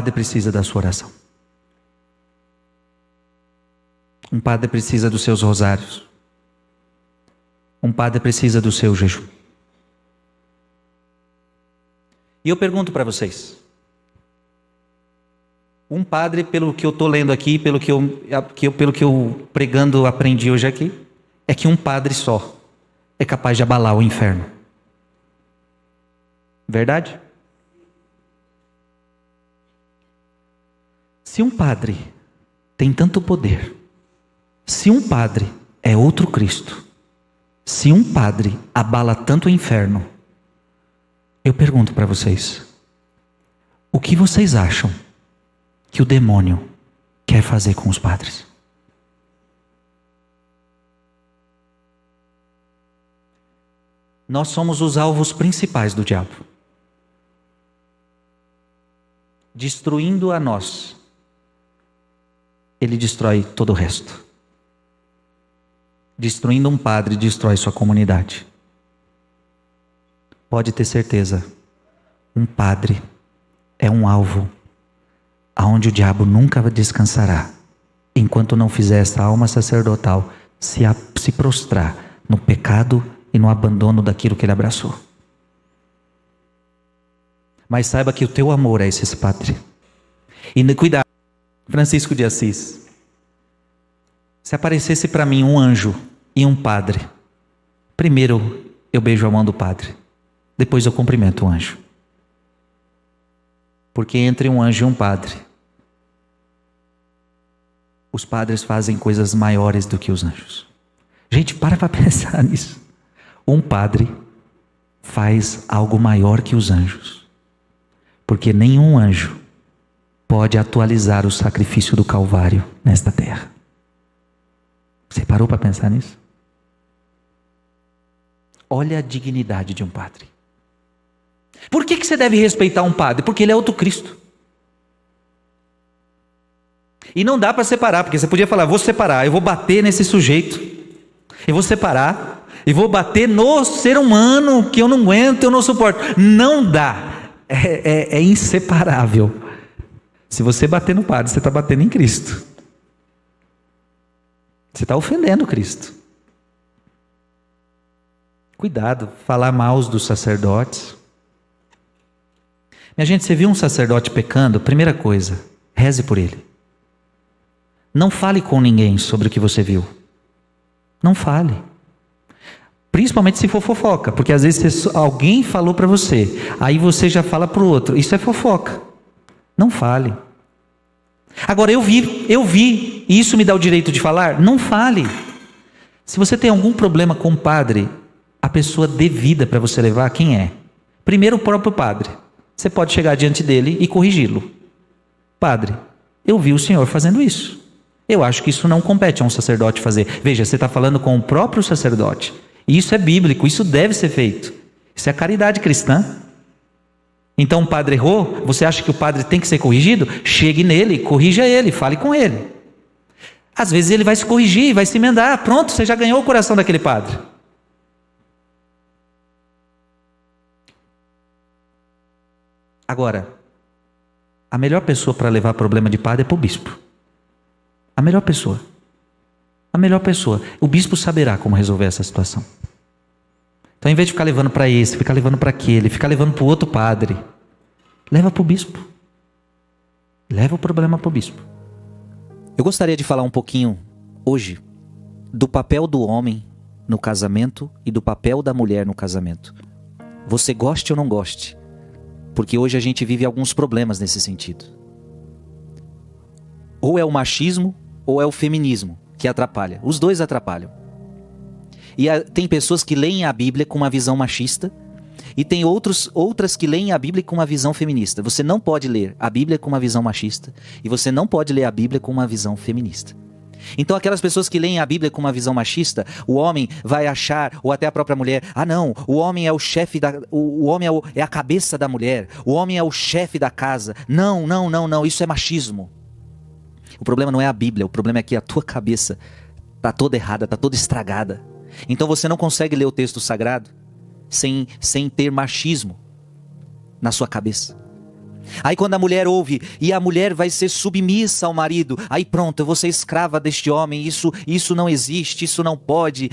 padre precisa da sua oração. Um padre precisa dos seus rosários. Um padre precisa do seu jejum. E eu pergunto para vocês, um padre, pelo que eu estou lendo aqui, pelo que eu pregando aprendi hoje aqui, é que um padre só é capaz de abalar o inferno. Verdade? Se um padre tem tanto poder, se um padre é outro Cristo, se um padre abala tanto o inferno, eu pergunto para vocês, o que vocês acham que o demônio quer fazer com os padres? Nós somos os alvos principais do diabo. Destruindo a nós, ele destrói todo o resto. Destruindo um padre, destrói sua comunidade. Pode ter certeza, um padre é um alvo aonde o diabo nunca descansará, enquanto não fizer essa alma sacerdotal se prostrar no pecado e no abandono daquilo que ele abraçou. Mas saiba que o teu amor é esse padre. E cuidado, Francisco de Assis, se aparecesse para mim um anjo e um padre, primeiro eu beijo a mão do padre, depois eu cumprimento o anjo. Porque entre um anjo e um padre, os padres fazem coisas maiores do que os anjos. Gente, para pensar nisso. Um padre faz algo maior que os anjos. Porque nenhum anjo pode atualizar o sacrifício do Calvário nesta terra. Você parou para pensar nisso? Olha a dignidade de um padre. Por que você deve respeitar um padre? Porque ele é outro Cristo. E não dá para separar, porque você podia falar, vou separar, eu vou bater nesse sujeito, eu vou separar, e vou bater no ser humano que eu não aguento, eu não suporto. Não dá, é inseparável. Se você bater no padre, você está batendo em Cristo. Você está ofendendo Cristo. Cuidado, falar mal dos sacerdotes. Minha gente, você viu um sacerdote pecando? Primeira coisa, reze por ele. Não fale com ninguém sobre o que você viu. Não fale. Principalmente se for fofoca, porque às vezes alguém falou para você, aí você já fala para o outro. Isso é fofoca. Não fale. Agora eu vi, e isso me dá o direito de falar? Não fale. Se você tem algum problema com o padre, a pessoa devida para você levar, quem é? Primeiro o próprio padre. Você pode chegar diante dele e corrigi-lo. Padre, eu vi o senhor fazendo isso. Eu acho que isso não compete a um sacerdote fazer. Veja, você está falando com o próprio sacerdote. E isso é bíblico, isso deve ser feito. Isso é caridade cristã. Então o padre errou, você acha que o padre tem que ser corrigido? Chegue nele, corrija ele, fale com ele. Às vezes ele vai se corrigir, vai se emendar. Pronto, você já ganhou o coração daquele padre. Agora, a melhor pessoa para levar problema de padre é para o bispo. A melhor pessoa. A melhor pessoa. O bispo saberá como resolver essa situação. Então, em vez de ficar levando para esse, ficar levando para aquele, ficar levando para o outro padre, leva para o bispo. Leva o problema para o bispo. Eu gostaria de falar um pouquinho, hoje, do papel do homem no casamento e do papel da mulher no casamento. Você goste ou não goste, porque hoje a gente vive alguns problemas nesse sentido. Ou é o machismo, ou é o feminismo que atrapalha. Os dois atrapalham. E tem pessoas que leem a Bíblia com uma visão machista, e tem outras que leem a Bíblia com uma visão feminista. Você não pode ler a Bíblia com uma visão machista, e você não pode ler a Bíblia com uma visão feminista. Então aquelas pessoas que leem a Bíblia com uma visão machista, o homem vai achar, ou até a própria mulher, não, o homem é o chefe, o homem é a cabeça da mulher, o homem é o chefe da casa. Não, isso é machismo. O problema não é a Bíblia, o problema é que a tua cabeça está toda errada, está toda estragada. Então você não consegue ler o texto sagrado sem ter machismo na sua cabeça. Aí quando a mulher ouve, e a mulher vai ser submissa ao marido, aí pronto, eu vou ser escrava deste homem, isso não existe, isso não pode.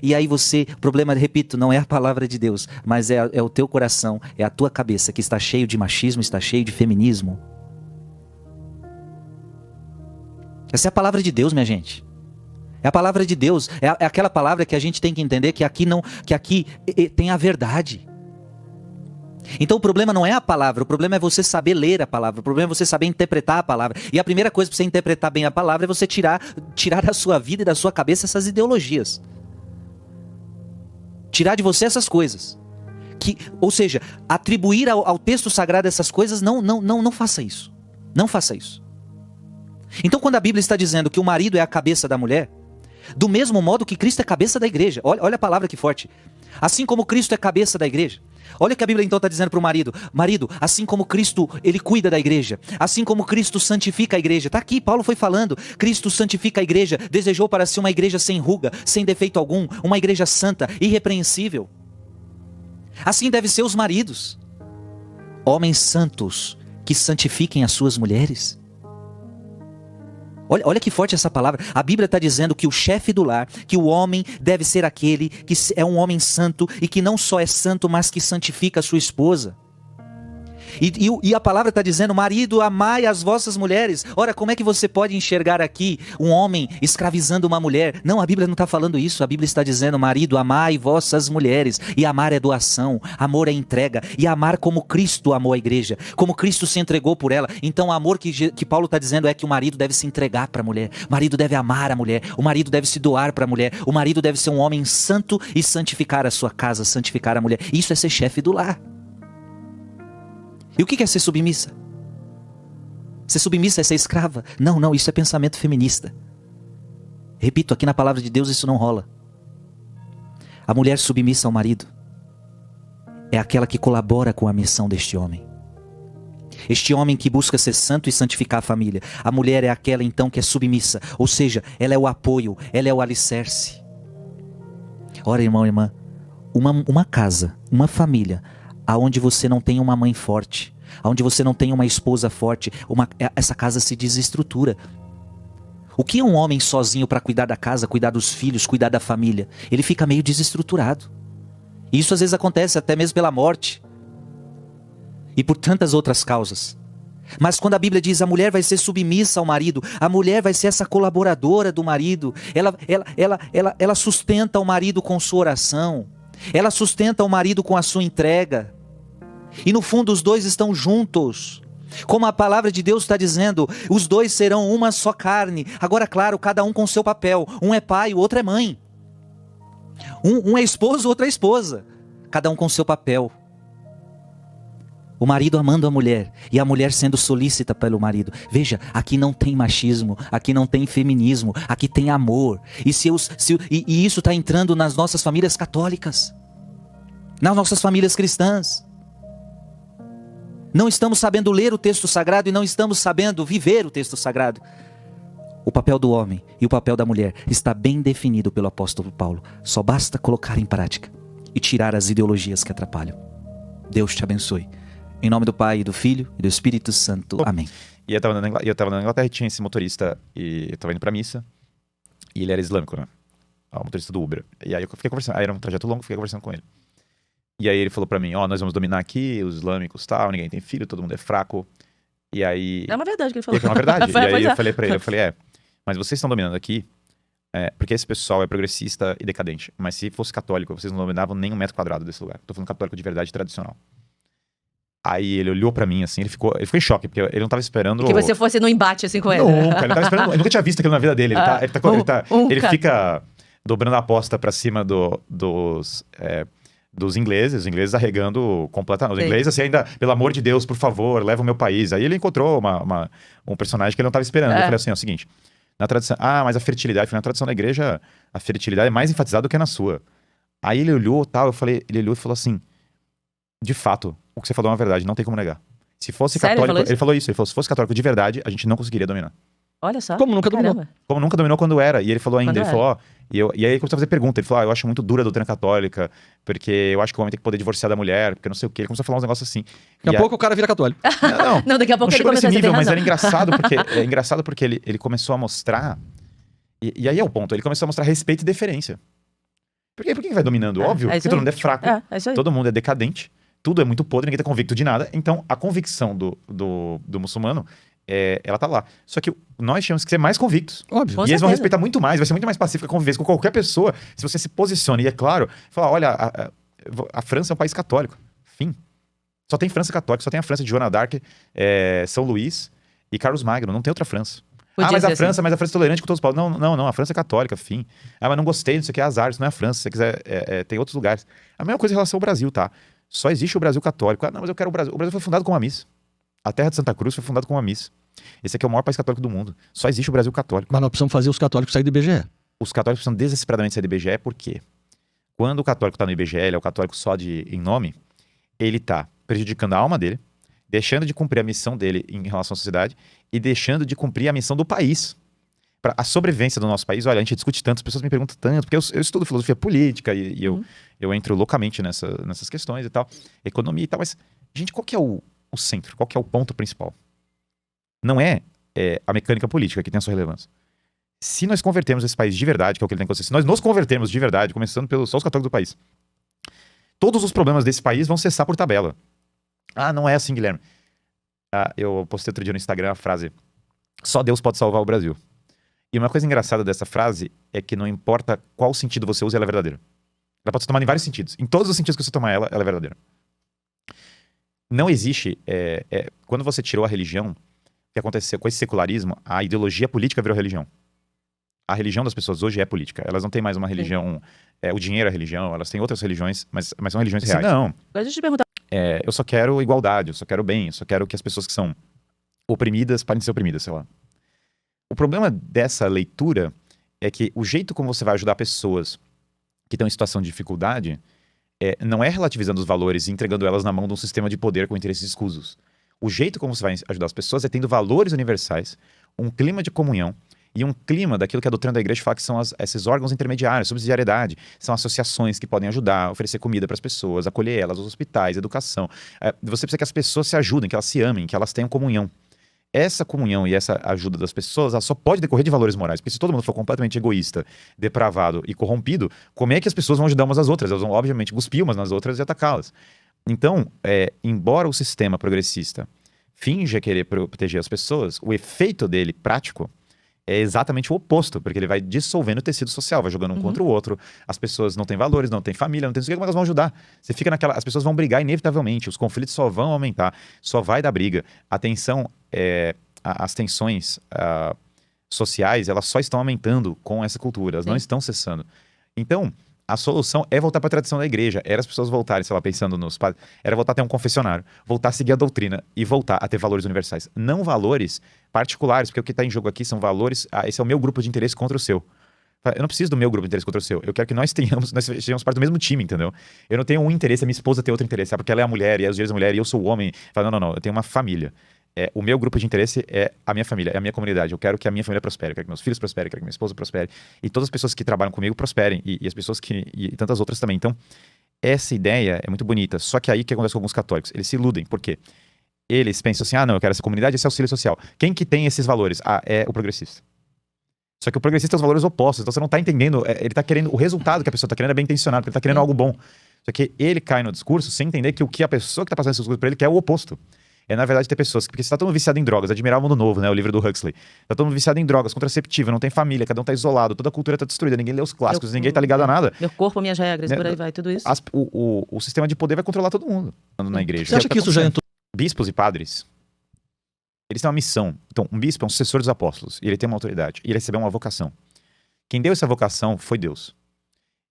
E aí você, o problema, repito, não é a palavra de Deus, mas é o teu coração, é a tua cabeça que está cheio de machismo, está cheio de feminismo. Essa é a palavra de Deus, minha gente. É a palavra de Deus, é aquela palavra que a gente tem que entender que aqui tem a verdade. Então o problema não é a palavra, o problema é você saber ler a palavra, o problema é você saber interpretar a palavra. E a primeira coisa para você interpretar bem a palavra é você tirar da sua vida e da sua cabeça essas ideologias. Tirar de você essas coisas. Ou seja, atribuir ao texto sagrado essas coisas, não faça isso. Não faça isso. Então quando a Bíblia está dizendo que o marido é a cabeça da mulher, do mesmo modo que Cristo é cabeça da igreja. Olha a palavra que forte. Assim como Cristo é cabeça da igreja. Olha o que a Bíblia então está dizendo para o marido. Marido, assim como Cristo, ele cuida da igreja. Assim como Cristo santifica a igreja. Está aqui, Paulo foi falando. Cristo santifica a igreja. Desejou para si uma igreja sem ruga, sem defeito algum. Uma igreja santa, irrepreensível. Assim devem ser os maridos. Homens santos que santifiquem as suas mulheres. Olha que forte essa palavra. A Bíblia está dizendo que o chefe do lar, que o homem deve ser aquele que é um homem santo e que não só é santo, mas que santifica a sua esposa. E a palavra está dizendo, marido, amai as vossas mulheres. Ora, como é que você pode enxergar aqui um homem escravizando uma mulher? Não, a Bíblia não está falando isso. A Bíblia está dizendo, marido, amai vossas mulheres. E amar é doação, amor é entrega. E amar como Cristo amou a igreja, como Cristo se entregou por ela. Então o amor que Paulo está dizendo é que o marido deve se entregar para a mulher. O marido deve amar a mulher. O marido deve se doar para a mulher. O marido deve ser um homem santo e santificar a sua casa, santificar a mulher. Isso é ser chefe do lar. E o que é ser submissa? Ser submissa é ser escrava? Não, isso é pensamento feminista. Repito, aqui na palavra de Deus isso não rola. A mulher submissa ao marido é aquela que colabora com a missão deste homem. Este homem que busca ser santo e santificar a família. A mulher é aquela então que é submissa, ou seja, ela é o apoio, ela é o alicerce. Ora, irmão e irmã, uma casa, uma família aonde você não tem uma mãe forte, aonde você não tem uma esposa forte, essa casa se desestrutura. O que é um homem sozinho para cuidar da casa, cuidar dos filhos, cuidar da família? Ele fica meio desestruturado. E isso às vezes acontece até mesmo pela morte. E por tantas outras causas. Mas quando a Bíblia diz a mulher vai ser submissa ao marido, a mulher vai ser essa colaboradora do marido, ela sustenta o marido com sua oração, ela sustenta o marido com a sua entrega. E no fundo os dois estão juntos. Como a palavra de Deus está dizendo, os dois serão uma só carne. Agora, claro, cada um com seu papel. Um é pai, o outro é mãe. Um é esposo, o outro é esposa. Cada um com seu papel. O marido amando a mulher e a mulher sendo solícita pelo marido. Veja, aqui não tem machismo, aqui não tem feminismo, aqui tem amor. E isso está entrando nas nossas famílias católicas, nas nossas famílias cristãs. Não estamos sabendo ler o texto sagrado e não estamos sabendo viver o texto sagrado. O papel do homem e o papel da mulher está bem definido pelo apóstolo Paulo. Só basta colocar em prática e tirar as ideologias que atrapalham. Deus te abençoe. Em nome do Pai, do Filho e do Espírito Santo. Amém. E eu tava na Inglaterra e tinha esse motorista, e eu tava indo pra missa, e ele era islâmico, né? O motorista do Uber. E aí eu fiquei conversando, aí era um trajeto longo, fiquei conversando com ele. E aí ele falou pra mim, nós vamos dominar aqui, os islâmicos e tal, ninguém tem filho, todo mundo é fraco. E aí... É uma verdade que ele falou. É uma verdade. E aí eu falei pra ele, mas vocês estão dominando aqui, porque esse pessoal é progressista e decadente. Mas se fosse católico, vocês não dominavam nem 1 metro quadrado desse lugar. Tô falando católico de verdade tradicional. Aí ele olhou pra mim assim, ele ficou em choque, porque ele não tava esperando... Que você fosse no embate assim com ele. Nunca, ele tava esperando, ele nunca tinha visto aquilo na vida dele. Ele fica dobrando a aposta pra cima dos ingleses, os ingleses arregando completamente. Os ingleses assim, ainda, pelo amor de Deus, por favor, leva o meu país. Aí ele encontrou um personagem que ele não tava esperando. Eu falei assim, é o seguinte, na tradição... mas a fertilidade, na tradição da igreja, a fertilidade é mais enfatizada do que na sua. Aí ele olhou ele olhou e falou assim, de fato, o que você falou é uma verdade, não tem como negar. Se fosse católico, ele falou isso, se fosse católico de verdade, a gente não conseguiria dominar. Olha só. Como nunca dominou. Como nunca dominou quando era. E ele falou ainda, ele falou, E aí ele começou a fazer pergunta. Ele falou, eu acho muito dura a doutrina católica, porque eu acho que o homem tem que poder divorciar da mulher, porque não sei o quê. Ele começou a falar uns negócios assim. Daqui a pouco o cara vira católico. Não, daqui a pouco não ele chegou começa nesse a ter nível, mas razão. era engraçado porque ele começou a mostrar... E aí é o ponto, ele começou a mostrar respeito e deferência. Por que vai dominando? Óbvio, porque todo mundo é fraco, É isso aí. todo mundo é decadente, tudo é muito podre, ninguém tá convicto de nada. Então, a convicção do muçulmano, ela tá lá. Só que nós tínhamos que ser mais convictos. Óbvio. Com E eles vão certeza. respeitar muito mais, vai ser muito mais pacífica a convivência com qualquer pessoa, se você se posiciona. E é claro, falar, olha, a França é um país católico. Fim. Só tem França católica, só tem a França de Joana d'Arc, São Luís e Carlos Magno, não tem outra França. Podia Mas ser a França, assim. mas a França é tolerante com todos os povos. Não, a França é católica, fim. Mas não gostei, não sei o que, azar, isso não é a França. Se você quiser, tem outros lugares. A mesma coisa em relação ao Brasil, tá? Só existe o Brasil católico. Não, mas eu quero o Brasil. O Brasil foi fundado com uma missa. A terra de Santa Cruz foi fundada com uma missa. Esse aqui é o maior país católico do mundo. Só existe o Brasil católico. Mas nós precisamos fazer os católicos sair do IBGE. Os católicos precisam desesperadamente sair do IBGE, por quê? Quando o católico está no IBGE, ele é o católico só em nome, ele está prejudicando a alma dele, deixando de cumprir a missão dele em relação à sociedade e deixando de cumprir a missão do país. Para a sobrevivência do nosso país, olha, a gente discute tanto, as pessoas me perguntam tanto, porque eu estudo filosofia política e eu entro loucamente nessas questões e tal, economia e tal, mas, gente, qual que é o centro? Qual que é o ponto principal? Não é a mecânica política que tem a sua relevância. Se nós convertermos esse país de verdade, que é o que ele tem que acontecer, se nós nos convertermos de verdade, começando pelos só os católicos do país, todos os problemas desse país vão cessar por tabela. Não é assim, Guilherme. Eu postei outro dia no Instagram a frase: só Deus pode salvar o Brasil. E uma coisa engraçada dessa frase é que não importa qual sentido você usa, ela é verdadeira. Ela pode ser tomada em vários sentidos. Em todos os sentidos que você tomar ela é verdadeira. Não existe... quando você tirou a religião, o que aconteceu com esse secularismo, a ideologia política virou religião. A religião das pessoas hoje é política. Elas não têm mais uma religião... o dinheiro é religião, elas têm outras religiões, mas são religiões reais. Não. Mas deixa eu te perguntar. Eu só quero igualdade, eu só quero bem, eu só quero que as pessoas que são oprimidas parem de ser oprimidas, sei lá. O problema dessa leitura é que o jeito como você vai ajudar pessoas que estão em situação de dificuldade não é relativizando os valores e entregando elas na mão de um sistema de poder com interesses escusos. O jeito como você vai ajudar as pessoas é tendo valores universais, um clima de comunhão e um clima daquilo que a doutrina da igreja fala que são esses órgãos intermediários, subsidiariedade, são associações que podem ajudar, oferecer comida para as pessoas, acolher elas, os hospitais, educação. Você precisa que as pessoas se ajudem, que elas se amem, que elas tenham comunhão. Essa comunhão e essa ajuda das pessoas, ela só pode decorrer de valores morais. Porque se todo mundo for completamente egoísta, depravado e corrompido, como é que as pessoas vão ajudar umas às outras? Elas vão, obviamente, cuspir umas nas outras e atacá-las. Então, embora o sistema progressista finja querer proteger as pessoas, o efeito dele, prático, é exatamente o oposto, porque ele vai dissolvendo o tecido social, vai jogando um contra o outro, as pessoas não têm valores, não têm família, não tem... Como elas vão ajudar? Você fica naquela... As pessoas vão brigar inevitavelmente, os conflitos só vão aumentar, só vai dar briga. A tensão, as tensões sociais, elas só estão aumentando com essa cultura, elas não estão cessando. Então, a solução é voltar para a tradição da igreja, era as pessoas voltarem, sei lá, pensando nos padres, era voltar a ter um confessionário, voltar a seguir a doutrina e voltar a ter valores universais, não valores particulares, porque o que está em jogo aqui são valores, esse é o meu grupo de interesse contra o seu. Eu não preciso do meu grupo de interesse contra o seu, eu quero que nós sejamos parte do mesmo time, entendeu? Eu não tenho um interesse, a minha esposa tem outro interesse, porque ela é a mulher, e às vezes a mulher, e eu sou o homem. Não, eu tenho uma família. O meu grupo de interesse é a minha família, é a minha comunidade. Eu quero que a minha família prospere, eu quero que meus filhos prosperem, eu quero que minha esposa prospere. E todas as pessoas que trabalham comigo prosperem. E as pessoas e tantas outras também. Então, essa ideia é muito bonita. Só que aí o que acontece com alguns católicos? Eles se iludem. Por quê? Eles pensam assim, não, eu quero essa comunidade, esse auxílio social. Quem que tem esses valores? É o progressista. Só que o progressista tem os valores opostos. Então você não está entendendo, ele está querendo, o resultado que a pessoa está querendo é bem intencionado, porque ele está querendo algo bom. Só que ele cai no discurso sem entender que o que a pessoa que está passando esse discurso para ele quer é o oposto. Na verdade, ter pessoas porque você tá todo mundo viciado em drogas, Admirar o Mundo Novo, né? O livro do Huxley. Tá todo mundo viciado em drogas, contraceptivo, não tem família, cada um tá isolado, toda a cultura tá destruída, ninguém lê os clássicos, ninguém tá ligado a nada. Meu corpo, minhas regras, por aí vai, tudo isso. O sistema de poder vai controlar todo mundo na igreja. Você acha que isso já entrou? Bispos e padres, eles têm uma missão. Então, um bispo é um sucessor dos apóstolos, e ele tem uma autoridade, e ele recebeu uma vocação. Quem deu essa vocação foi Deus.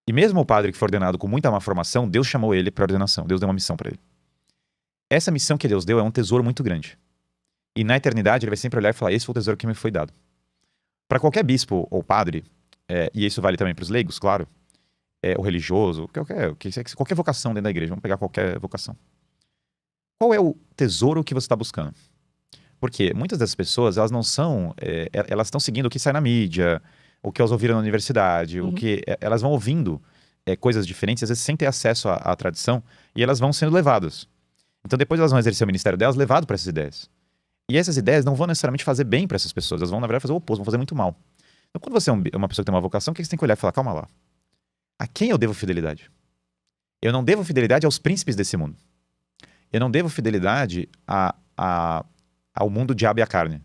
E mesmo o padre que foi ordenado com muita má formação, Deus chamou ele para ordenação, Deus deu uma missão para ele. Essa missão que Deus deu é um tesouro muito grande. E na eternidade ele vai sempre olhar e falar, esse foi o tesouro que me foi dado. Para qualquer bispo ou padre, e isso vale também para os leigos, claro, o religioso, qualquer vocação dentro da igreja, vamos pegar qualquer vocação. Qual é o tesouro que você está buscando? Porque muitas dessas pessoas, elas não são, elas estão seguindo o que sai na mídia, o que elas ouviram na universidade, o que elas vão ouvindo coisas diferentes, às vezes sem ter acesso à tradição, e elas vão sendo levadas. Então depois elas vão exercer o ministério delas levado para essas ideias. E essas ideias não vão necessariamente fazer bem para essas pessoas, elas vão, na verdade, fazer o oposto, vão fazer muito mal. Então, quando você é uma pessoa que tem uma vocação, o que você tem que olhar e falar? Calma lá. A quem eu devo fidelidade? Eu não devo fidelidade aos príncipes desse mundo. Eu não devo fidelidade ao mundo diabo e a carne.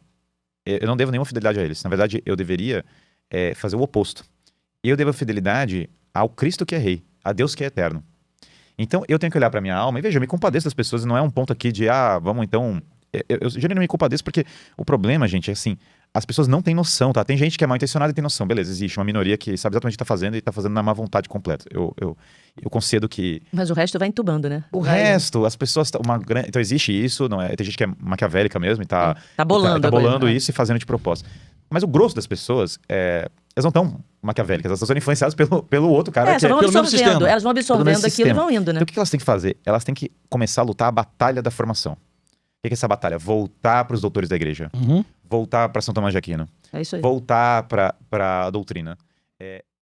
Eu não devo nenhuma fidelidade a eles. Na verdade, eu deveria fazer o oposto. Eu devo fidelidade ao Cristo que é rei, a Deus que é eterno. Então, eu tenho que olhar para minha alma e veja, eu me compadeço das pessoas, não é um ponto aqui de, vamos então... Eu geralmente me compadeço porque o problema, gente, é assim, as pessoas não têm noção, tá? Tem gente que é mal intencionada e tem noção, beleza, existe uma minoria que sabe exatamente o que tá fazendo e tá fazendo na má vontade completa. Eu concedo que... Mas o resto vai entubando, né? O resto, as pessoas... Então existe isso, não é? Tem gente que é maquiavélica mesmo e tá bolando isso e fazendo de propósito. Mas o grosso das pessoas, elas não estão maquiavélicas, elas estão sendo influenciadas pelo outro cara. Elas vão absorvendo, elas vão absorvendo aquilo e vão indo, né? Então o que elas têm que fazer? Elas têm que começar a lutar a batalha da formação. O que é essa batalha? Voltar para os doutores da igreja. Voltar para São Tomás de Aquino. É isso aí. Voltar para a doutrina.